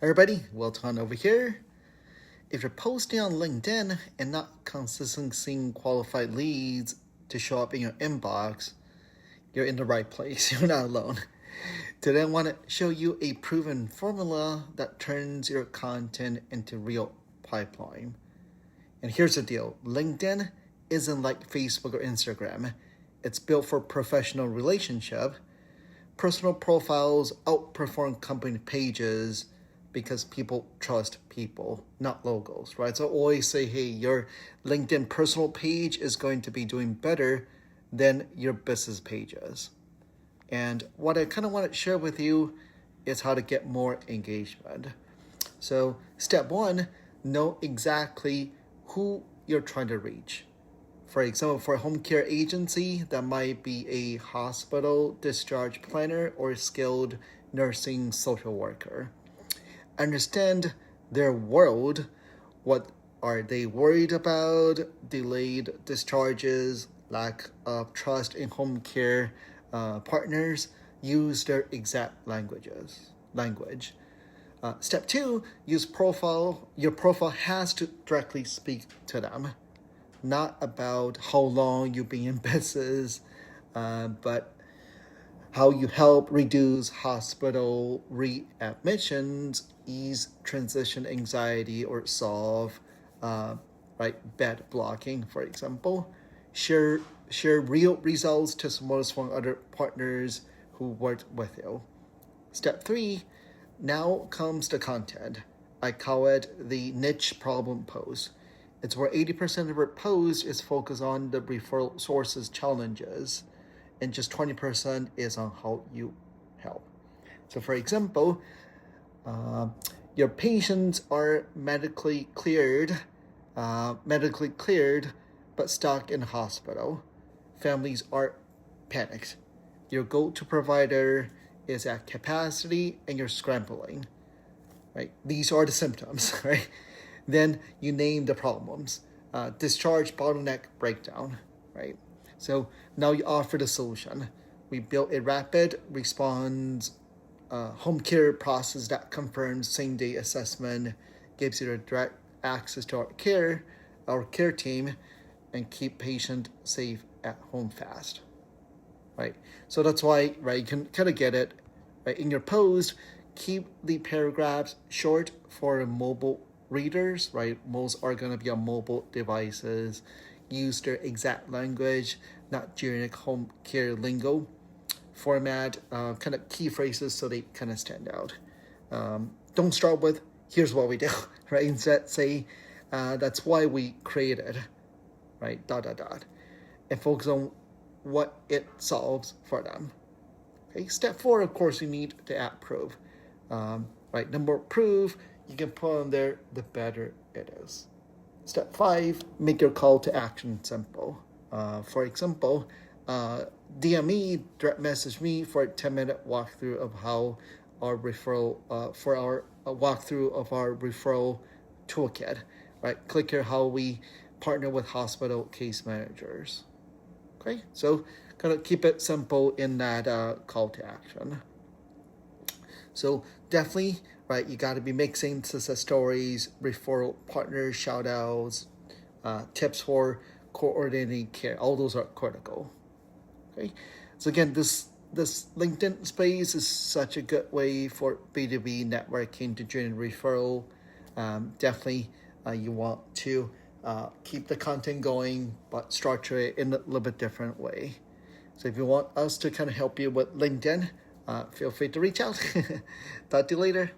Everybody, welcome over here. If you're posting on LinkedIn and not consistently seeing qualified leads to show up in your inbox, you're in the right place. You're not alone. Today I want to show you a proven formula that turns your content into real pipeline. And here's the deal. LinkedIn isn't like Facebook or Instagram. It's built for professional relationship. Personal profiles outperform company pages because people trust people, not logos, right? So I always say, hey, your LinkedIn personal page is going to be doing better than your business pages. And what I kind of want to share with you is how to get more engagement. So step one, know exactly who you're trying to reach. For example, for a home care agency, that might be a hospital discharge planner or a skilled nursing social worker. Understand their world. What are they worried about? Delayed discharges, lack of trust in home care partners. Use their exact language. Step two, use profile. Your profile has to directly speak to them. Not about how long you've been in business, but how you help reduce hospital readmissions, ease transition anxiety, or solve bed blocking, for example. Share real results, testimonials from other partners who worked with you. Step three, now comes the content. I call it the niche problem post. It's where 80% of your post is focused on the referral sources challenges, and just 20% is on how you help. So for example, your patients are medically cleared, but stuck in hospital. Families are panicked. Your go-to provider is at capacity and you're scrambling, right? These are the symptoms, right? Then you name the problems. Discharge bottleneck breakdown, right? So now you offer the solution. We built a rapid response home care process that confirms same-day assessment, gives you direct access to our care team, and keep patient safe at home fast, right? So that's why, right, you can kind of get it, right? In your post, keep the paragraphs short for mobile readers, right? Most are going to be on mobile devices. Use their exact language, not generic home care lingo. Format kind of key phrases so they kind of stand out. Don't start with, here's what we do, right? Instead say, that's why we created, right? ... And focus on what it solves for them. Okay. Step four, of course, you need the app proof. Right. The more proof you can put on there, the better it is. Step five, make your call to action simple. For example, DM me, direct message me for a 10-minute walkthrough of how our referral, walkthrough of our referral toolkit, right? Click here how we partner with hospital case managers. Okay, so kind of keep it simple in that call to action. So definitely, right, you got to be mixing success stories, referral partners, shout outs, tips for coordinating care. All those are critical. Okay, so again, this LinkedIn space is such a good way for B2B networking to generate referral. Definitely, you want to keep the content going, but structure it in a little bit different way. So if you want us to kind of help you with LinkedIn, feel free to reach out. Talk to you later.